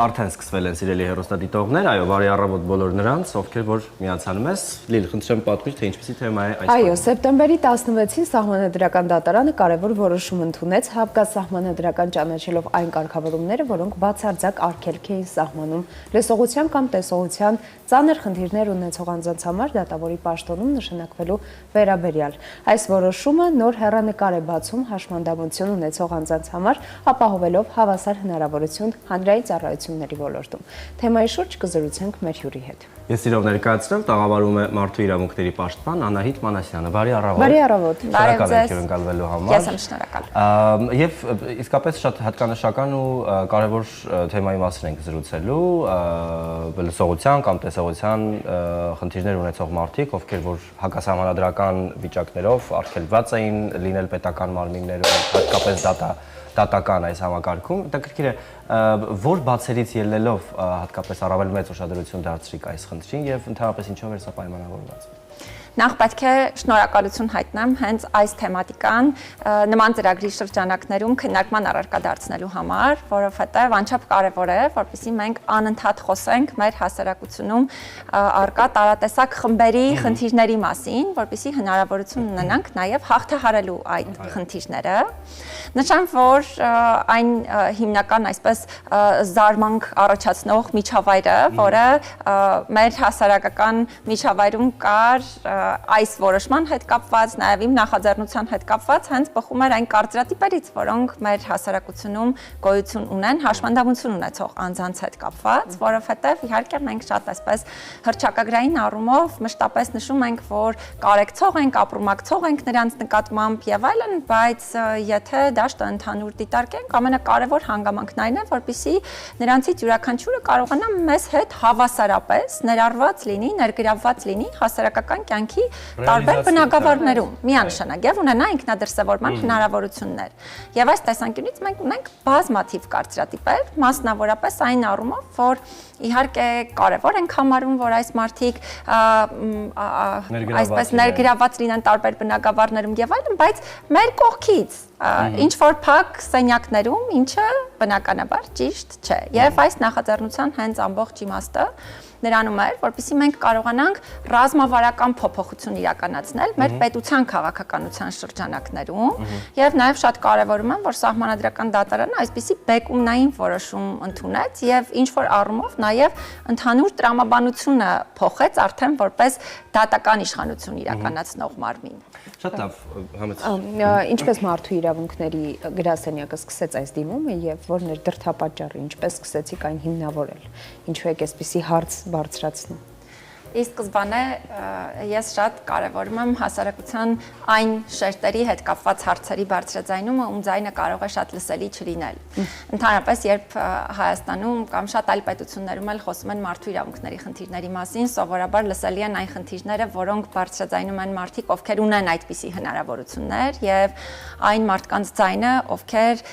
արդեն սկսվել են սիրելի հեռուստադիտողներ, այո, բարի առավոտ բոլոր նրանց, ովքեր որ միացանում ես, Լիլ, խնդրեմ պատմիր, թե ինչպեսի թեմա է այս։ Այո, սեպտեմբերի 16-ին Սահմանադրական դատարանը կարևոր որոշում ընդունեց հապկասահմանադրական ճանաչելով այն կարգավորումները, որոնք բացարձակ արգելք էին սահմանում լսողության կամ տեսողության ծանր խնդիրներ ունեցող անձանց համար դատավորի պաշտոնում նշանակվելու վերաբերյալ։ Այս որոշումը նոր հեռանկար է բացում հաշմանդամություն ունեցող անձանց համար, ապահովելով հավասար հնարավորություն հանրային ծառայությունների ոլորտում։ Թեմայի շուրջ կզրուցենք մեր հյուրի հետ։ Ես իրով ներկայացնեմ, տաղավարում է Մարդու իրավունքների պաշտպան Անահիտ Մանասյանը։ Բարի առավոտ։ Բարի առավոտ։ Շնորհակալ եմ ընկալվելու համար։ Ես եմ շնորհակալ։ Եվ իսկապես շատ հատկանշական ու կարևոր թեմայի մասին ենք զրուցելու, լսողության կամ տեսողության խնդիրներ ունեցող մարդիկ, ովքեր որ հակասահմանադրական վիճակներով արգելված էին լինել պետական մարմիններում, հատկապես դատական այս համակարգում, հետաքրքիր է, որ բացերից ելնելով հատկապես առավել մեծ ուշադրություն դարձրիք այս խնդրին եւ ընդհանրապես ինչով էր սա պայմանավորված։ Նախ պետք է շնորհակալություն հայտնեմ հենց այս թեմատիկան նման ծրագրի շրջանակներում քննարկման առարկա դարձնելու համար, որովհետև անչափ կարևոր է, որպեսզի մենք անընդհատ խոսենք մեր հասարակությունում առկա տարատեսակ խմբերի խնդիրների մասին, որպեսզի հնարավորություն ունենանք նաև հաղթահարելու այդ խնդիրները։ Նշեմ, որ այն հիմնական այսպես զարմանք առաջացնող միջավայրը, որը մեր հասարակական միջավայրում կար այս որոշման հետ կապված, նաև իմ նախաձեռնության հետ կապված, հենց բխում էր այն կարծրատիպերից, որոնք մեր հասարակությունում գոյություն ունեն, հաշմանդամություն ունեցող անձանց հետ կապված, որովհետև իհարկե մենք շատ այսպես հռչակագրային առումով մշտապես նշում ենք, որ կարեկցող ենք, ապրումակցող ենք նրանց նկատմամբ եւ այլն, բայց եթե դաշտը ընդհանուր դիտարկենք, ամենակարևոր հանգամանքն այն է, որպեսզի նրանցից յուրաքանչյուրը կարողանա մեզ հետ հավասարապես ներառված լինի, ներգրավված լինի հասարակական կյանքի տարբեր բնագավառներում միանշանակ եւ ունենա ինքնադրսևորման հնարավորություններ։ Եվ այս տեսանկյունից մենք ունենք բազմաթիվ կարծրատիպեր, մասնավորապես այն առումով, որ իհարկե կարևոր ենք համարում, որ այս մարդիկ այսպես ներգրավված լինեն տարբեր բնագավառներում եւ այլն, բայց մեր կողքից ինչ որ փակ սենյակներում, ինչը բնականաբար ճիշտ չէ։ Եվ այս նախաձեռնության հենց ամբողջ իմաստը նրանում էր, որպեսզի մենք կարողանանք ռազմավարական փոփոխություն իրականացնել մեր պետության քաղաքականության շրջանակներում եւ նաեւ շատ կարեւորում եմ, որ Սահմանադրական դատարանը այսպիսի բեկումնային որոշում ընդունեց եւ ինչ որ առումով նաեւ ընդհանուր տրամաբանությունը փոխեց արդեն որպես դատական իշխանություն իրականացնող մարմին։ Շատ լավ, Ինչպես Մարդու իրավունքների գրասենյակը սկսեց այս դիմումը եւ որն էր դրդապատճառը, ինչպես սկսեցիք այն հիմնավորել, ինչու եք այսպիսի հարց բարձրացնում։ Ի սկզբանե ես շատ կարևորում եմ հասարակության այն շերտերի հետ կապված հարցերի բարձրաձայնումը, ում ձայնը կարող է շատ լսելի չլինել։ Ընդհանրապես, երբ Հայաստանում կամ շատ այլ պետություններում էլ խոսում են մարդու իրավունքների խնդիրների մասին, սովորաբար լսելի են այն խնդիրները, որոնք բարձրաձայնում են մարդիկ, ովքեր ունեն այդպիսի հնարավորություններ, եւ այն մարդկանց ձայնը, ովքեր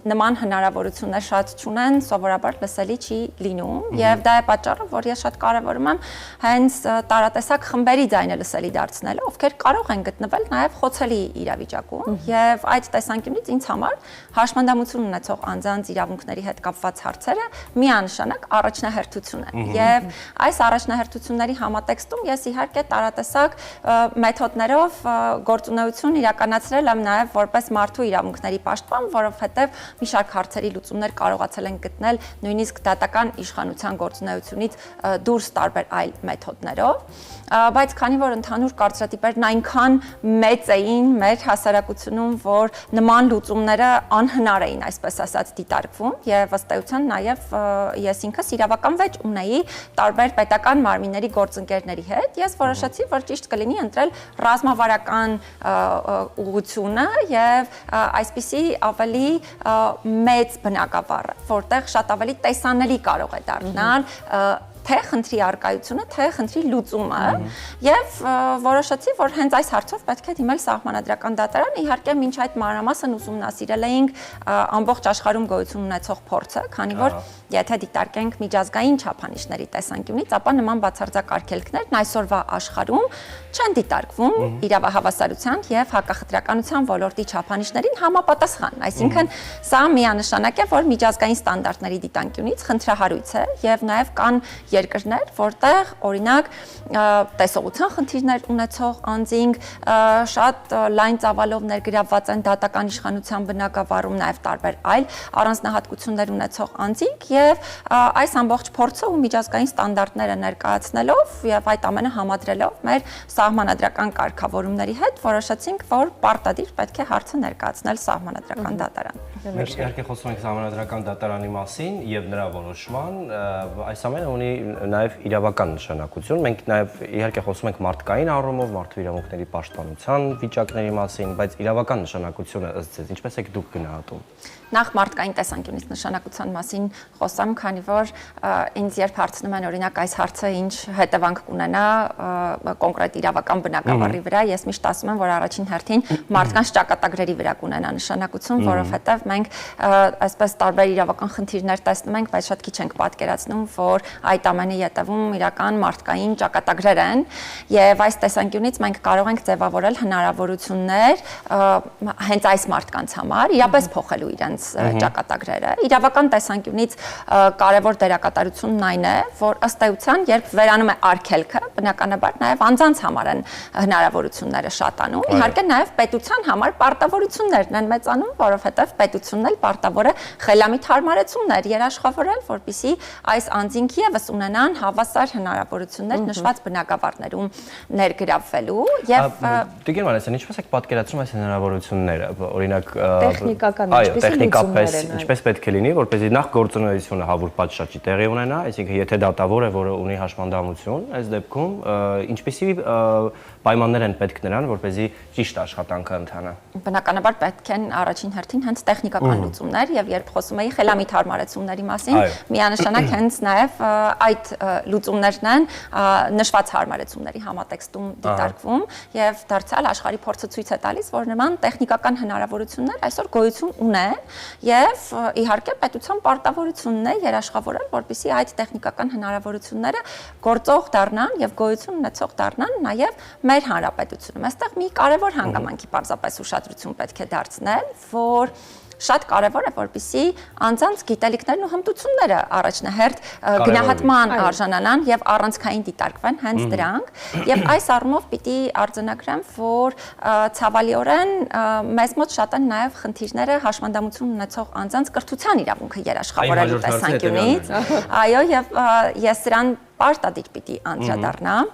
նման հնարավորություններ շատ չունեն, սովորաբար լսելի չի լինում, եւ դա է պատճառը, որ ես շատ կարևորում եմ հենց տարատեսակ խմբերի ձայնը լսելի դարձնելը, ովքեր կարող են գտնվել նաև խոցելի իրավիճակում եւ այդ տեսանկյունից ինձ համար հաշմանդամություն ունեցող անձանց իրավունքների հետ կապված հարցերը միանշանակ առաջնահերթություն են եւ այս առաջնահերթությունների համատեքստում ես իհարկե տարատեսակ մեթոդներով գործունեություն իրականացրել եմ նաև որպես մարդու իրավունքների պաշտպան, որովհետեւ մի շարք հարցերի լուծումներ կարողացել են գտնել նույնիսկ դատական իշխանության գործունեությունից դուրս տարբեր այլ մեթոդներով, բայց քանի որ ընդհանուր կարծրատիպերն այնքան մեծ էին մեր հասարակությունում, որ նման լուծումները անհնար էին, այսպես ասած, դիտարկվում եւ ըստ էության նաեւ ես ինքս իրավական վեճ ունեի տարբեր պետական մարմինների գործընկերների հետ, ես որոշեցի, որ ճիշտ կլինի ընտրել ռազմավարական ուղղությունը եւ այսպիսի ավելի մեծ բնագավառը, որտեղ շատ ավելի տեսանելի կարող է դառնալ թե խնդրի արկայությունը, թե խնդրի լուծումը, եւ որոշեցի, որ հենց այս հարցով պետք է դիմել Սահմանադրական դատարան։ Իհարկե, մինչ այդ մանրամասն ուսումնասիրել էինք ամբողջ աշխարհում գոյություն ունեցող փորձը, քանի որ եթե դիտարկենք միջազգային չափանիշների տեսանկյունից, ապա նման բացարձակ արգելքներն այսօրվա աշխարհում չեն դիտարկվում իրավահավասարության եւ հակախտրականության ոլորտի չափանիշներին համապատասխան։ Այսինքն, սա միանշանակ է, որ միջազգային ստանդարտների դիտանկյունից խնդրահարույց է եւ նաեւ կան երկրներ, որտեղ օրինակ տեսողության խնդիրներ ունեցող անձինք շատ լայն ծավալով ներգրավված են դատական իշխանության բնագավառում, նաեւ տարբեր այլ առանձնահատկություններ ունեցող անձինք եւ այս ամբողջ փորձը ու միջազգային ստանդարտները ներկայացնելով եւ այդ ամենը համադրելով մեր սահմանադրական կարգավորումների հետ որոշեցինք, որ պարտադիր պետք է հարցը ներկայացնել Սահմանադրական դատարան։ Մենք իհարկե խոսում ենք Սահմանադրական դատարանի մասին եւ նրա որոշման, այս ամենը ունի նաեւ իրավական նշանակություն։ Մենք նաեւ իհարկե խոսում ենք մարդկային առումով, մարդու իրավունքների պաշտպանության վիճակների մասին, բայց իրավական նշանակությունը ըստ ձեզ ինչպես եք դուք գնահատում։ Նախ մարդկային տեսանկյունից նշանակության մասին խոսամ, քանի որ ինձ երբ հարցնում են օրինակ այս հարցը ինչ հետևանք կունենա կոնկրետ իրավական բնագավառի վրա, ես միշտ ասում եմ, որ առաջին հերթին մարդկանց ճակատագրերի վրա կունենա նշանակություն, որովհետև մենք այսպես տարբեր իրավական խնդիրներ տեսնում ենք, բայց շատ քիչ ենք պատկերացնում, որ այդ ամենի ետևում իրական մարդկային ճակատագրեր են, եւ այս տեսանկյունից մենք կարող ենք ձևավորել հնարավորություններ հենց այս մարդկանց համար իրապես փոխելու իրենց ճակատագրերը։ Իրավական տեսանկյունից կարևոր դերակատարությունն այն է, որ ըստ էության, երբ վերանում է արգելքը, բնականաբար նաև անձանց համար են հնարավորությունները շատանում, իհարկե նաև պետության համար պարտավորություններն են մեծանում, որովհետև պետությունն էլ պարտավոր է խելամիտ հարմարեցումներ երաշխավորել, որպեսզի այս անձինք ևս ունենան հավասար հնարավորություններ նշված բնագավառներում ներգրավվելու եւ Տիկին Մանեսյան, ինչպես եք պատկերացնում այս հնարավորությունները, օրինակ տեխնիկական տեխնիկապես ինչպես պետք է լինի, որպեսզի նախ գործունեությունը հավուր պատշաճի տեղի ունենա, այսինքն եթե դատավոր է, որը ունի հաշմանդամություն, այս դեպքում ինչպիսի պայմաններ են պետք նրան, որպեսզի ճիշտ աշխատանքը ընթանա։ Բնականաբար պետք են առաջին հերթին հենց տեխնիկական լուծումներ եւ երբ խոսում էի խելամիտ հարմարեցումների մասին, միանշանակ հենց նաեւ այդ լուծումներն են նշված հարմարեցումների համատեքստում դիտարկվում եւ դարձյալ աշխարհի փորձը ցույց է տալիս, որ նման տեխնիկական հնարավորություններ այսօր գոյություն ունեն եւ իհարկե պետության պարտավորությունն է երաշխավորել, որպեսզի այդ տեխնիկական հնարավորությունները գործող դառնան եւ գոյություն ունեցող դառնան նաեւ մեր հանրապետությունում։ Այստեղ մի կարևոր հանգամանքի պարզապես ուշադրություն պետք է դարձնել, որ շատ կարևոր է, որպեսզի անձանց գիտելիքներն ու հմտությունները առաջնահերթ գնահատման արժանանան եւ առանցքային դիտարկվեն հենց դրանք եւ այս առումով պիտի արձանագրեմ, որ ցավալիորեն մեզ մոտ շատ են նաեւ խնդիրները հաշմանդամություն ունեցող անձանց կրթության իրավունքը երաշխավորելու տեսանկյունից, այո, եւ ես սրան պարտադիր պիտի անդրադառնամ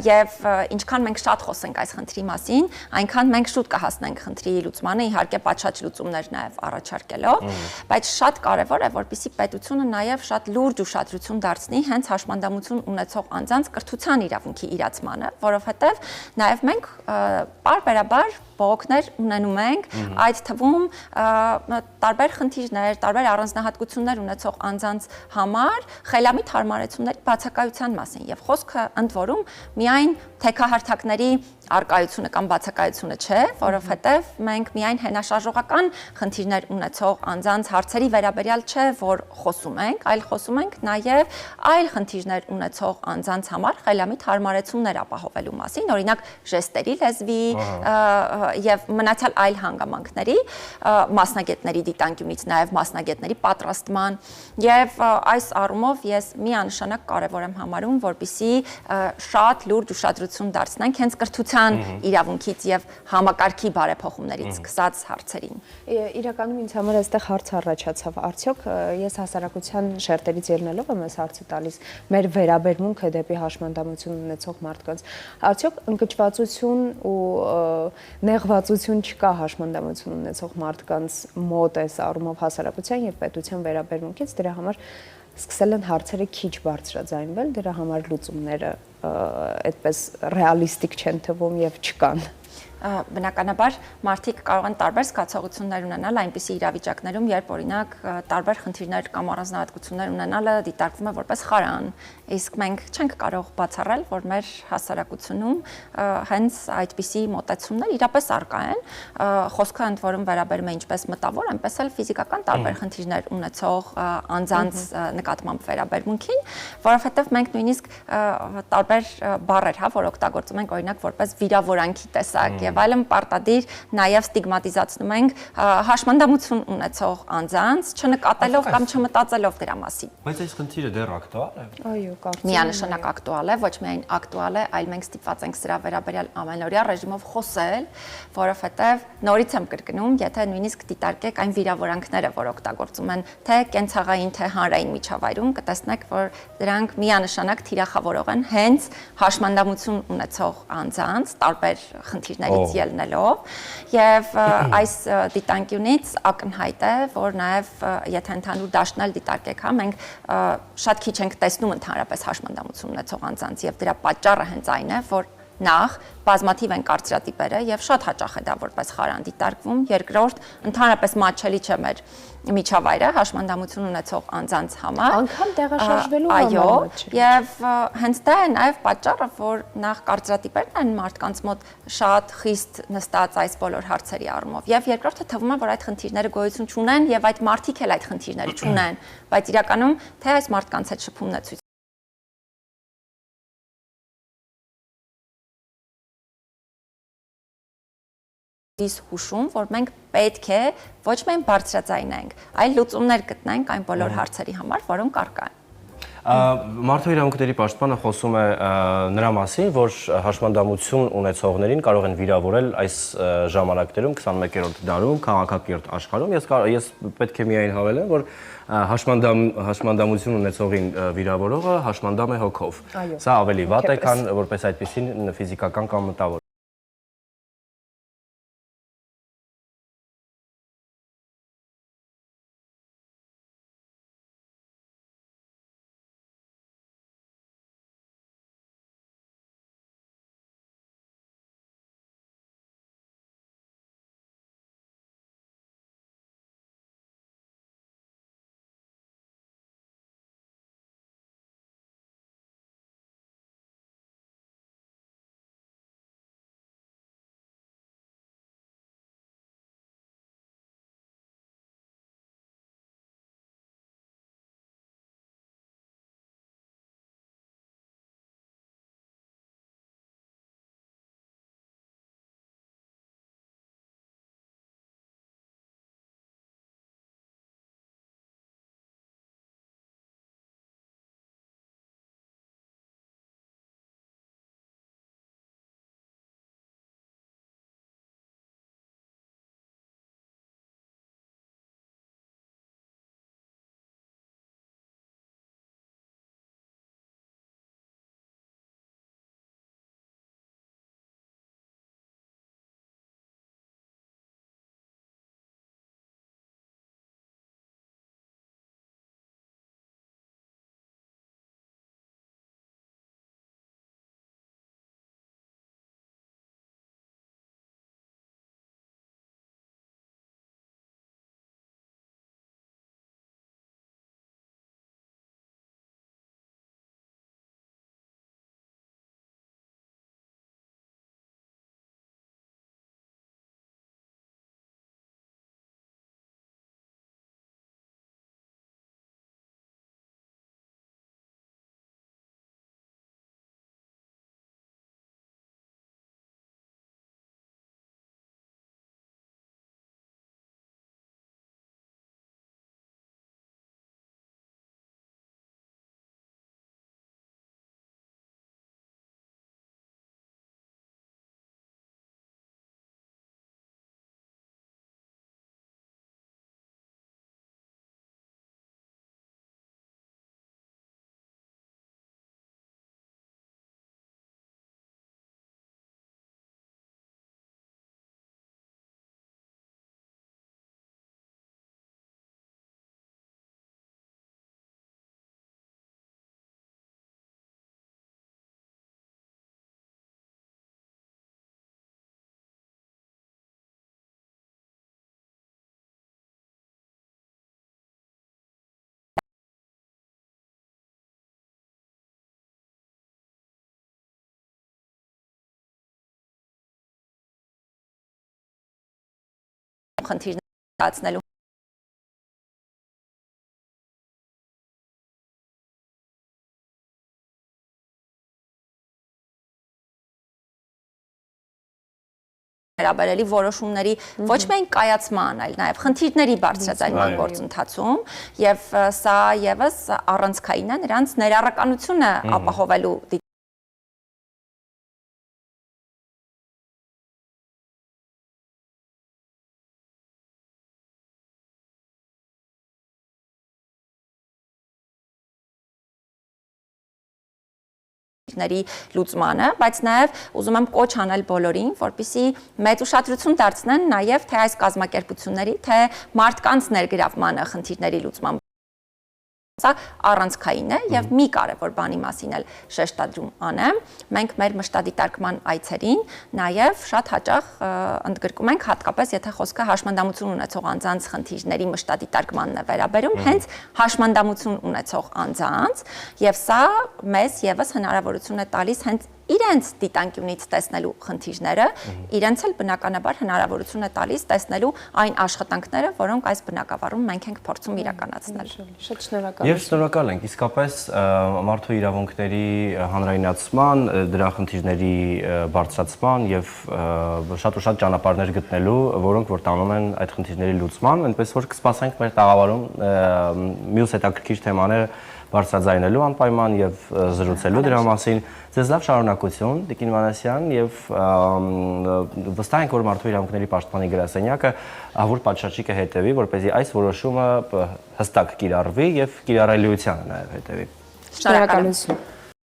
եւ ինչքան մենք շատ խոսենք այս խնդրի մասին, այնքան մենք շուտ կհասնենք խնդրի լուծմանը, իհարկե պատշաճ լուծումներ նաեւ առաջարկելով, բայց շատ կարեւոր է, որպեսզի պետությունը նաեւ շատ լուրջ ուշադրություն դարձնի հենց հաշմանդամություն ունեցող անձանց կրթության իրավունքի իրացմանը, որովհետեւ նաեւ մենք պարբերաբար բողոքներ ունենում ենք, այդ թվում տարբեր խնդիրներ, տարբեր առանձնահատկություններ ունեցող անձանց համար խելամիտ հարմարեցումների բացակայության մասին եւ խոսքը ընդ որում միայն թեքահարթակների արկայությունը կամ բացակայությունը չէ, որովհետև մենք միայն հենաշարժողական խնդիրներ ունեցող անձանց հարցերի վերաբերյալ չէ, որ խոսում ենք, այլ խոսում ենք նաև այլ խնդիրներ ունեցող անձանց համար խելամիտ հարմարեցումներ ապահովելու մասին, օրինակ ժեստերի լեզվի եւ մնացյալ այլ հանգամանքների, մասնագետների դիտանկյունից նաև մասնագետների պատրաստման եւ այս առումով ես միանշանակ կարեւոր եմ համարում, որպեսզի շատ լուրջ ուշադրություն դարձնենք հենց կրթության իրավունքից եւ համակարգի բարեփոխումներից սկսած հարցերին։ Իրականում ինձ համար այստեղ հարց առաջացավ, արդյոք ես հասարակության շերտերից ելնելով եմ այս հարցը տալիս, մեր վերաբերմունքը դեպի հաշմանդամություն ունեցող մարդկանց, արդյոք ընկճվածություն ու նեղվածություն չկա հաշմանդամություն ունեցող մարդկանց մոտ այս առումով հասարակության եւ պետության վերաբերմունքից, դրա համար սկսել են հարցերը քիչ բարձրաձայնվել, դրա համար լուծումները այդպես ռեալիստիկ չեն թվում եւ չկան։ Բնականաբար մարդիկ կարող են տարբեր զգացողություններ ունենալ այնպիսի իրավիճակներում, երբ օրինակ տարբեր խնդիրներ կամ առանձնահատկություններ ունենալը դիտարկվում է որպես խարան, իսկ մենք չենք կարող բացառել, որ մեր հասարակությունում հենց այդպիսի մոտեցումներ իրապես առկա են, խոսքը ընդ որում վերաբերում է ինչպես մտավոր, այնպես էլ ֆիզիկական տարբեր խնդիրներ ունեցող անձանց նկատմամբ վերաբերմունքին, որովհետև մենք նույնիսկ տարբեր բառեր, որ օգտագործում ենք օրինակ որպես վիրավորանքի տեսակ եւ այլն պարտադիր նաեւ ստիգմատիզացնում ենք հաշմանդամություն ունեցող անձանց, չնկատելով կամ չմտածելով դրա մասին։ Բայց այս խնդիրը դեռ ակտուալ է։ Այո, կարծում եմ։ Միանշանակ ակտուալ է, ոչ միայն ակտուալ է, այլ մենք ստիպված ենք սրա վերաբերյալ ամենօրյա ռեժիմով խոսել, որովհետև նորից եմ կրկնում, եթե նույնիսկ դիտարկեք այն վիրավորանքները, որ օգտագործում են թե կենցաղային, թե հանրային միջավայրում, կտեսնեք, որ դրանք միանշանակ թիրախավորող են հենց հաշմանդամություն ունեցող անձանց տարբեր խնդիրներից ելնելով եւ այս դիտանկյունից ակնհայտ է, որ նաեւ եթե ընդհանուր դաշտն էլ դիտարկեք, հա, մենք շատ քիչ ենք տեսնում ընդհանրապես հաշմանդամություն ունեցող անձանց եւ դրա պատճառը հենց այն է, որ նախ բազմաթիվ են կարծրատիպերը եւ շատ հաճախ է դա որպես խարան դիտարկվում, երկրորդ ընդհանրապես մատչելի չէ մեր միջավայրը հաշմանդամություն ունեցող անձանց համար անգամ տեղաշարժվելու այո համար եւ հենց դա է նաեւ պատճառը, որ նախ կարծրատիպերն են մարդկանց մոտ շատ խիստ նստած այս բոլոր հարցերի առումով եւ երկրորդը թվում է, որ այդ խնդիրները գոյություն չունեն եւ այդ մարդիկ էլ այդ խնդիրները չունեն, բայց իրականում թե այս մարդկանց հետ շփումն է ցույց հուշում, որ մենք պետք է ոչ միայն բարձրաձայնենք, այլ լուծումներ գտնենք այն բոլոր հարցերի համար, որոնք առկա են։ Մարդու իրավունքների պաշտպանը խոսում է նրա մասին, որ հաշմանդամություն ունեցողներին կարող են վիրավորել այս ժամանակներում 21-րդ դարում, քաղաքակիրթ աշխարհում։ Ես պետք է միայն հավելեմ, որ հաշմանդամություն ունեցողին վիրավորողը հաշմանդամ է հոգով։ Սա ավելի վատ է, քան որպես այդպիսին ֆիզիկական կամ մտավոր խնդիրներ ստացնելու վերաբերելի որոշումների ոչ միայն կայացման, այլ նաև խնդիրների բարձրաձայնման գործընթացում եւ սա եւս առանցքային է նրանց ներառականությունը ապահովելու լուծմանը, բայց նաև ուզում եմ կոչ անել բոլորին, որպեսզի մեծ ուշադրություն դարձնեն նաև թե այս կազմակերպությունների, թե մարդկանց ներգրավմանը խնդիրների լուծման Սա առանցքային է եւ մի կարևոր բանի մասին էլ շեշտադրում անեմ։ Մենք մեր մշտադիտարկման այցերին նաեւ շատ հաճախ ընդգրկում ենք հատկապես եթե խոսքը հաշմանդամություն ունեցող անձանց խնդիրների մշտադիտարկմանն է վերաբերում, հենց հաշմանդամություն ունեցող անձանց եւ սա մեզ եւս հնարավորություն է տալիս հենց իրենց դիտանկյունից տեսնելու խնդիրները, իրենց էլ բնականաբար հնարավորություն է տալիս տեսնելու այն աշխատանքները, որոնք այս բնակավարում մենք ենք փորձում իրականացնել։ Շատ շնորհակալ Եվ շնորհակալ ենք, իսկապես մարդու իրավունքների հանրայնացման, դրա խնդիրների բարձրացման եւ շատ ու շատ ճանապարհներ գտնելու, որոնք որ տանում են այդ խնդիրների լուծման, այնպես որ կսպասենք մեր տաղավարում մյուս հետաքրքիր թեմաները բարձրաձայնելու անպայման եւ զրուցելու դրա մասին։ Ձեզ լավ շարունակություն, Տիկին Մանասյան, եւ վստահ ենք, որ մարդու իրավունքների պաշտպանի գրասենյակը ահավոր պատշաճի կհետևի, որպեսզի այս որոշումը հստակ կիրառվի եւ կիրառելիությանը նաեւ հետևի։ Շնորհակալություն։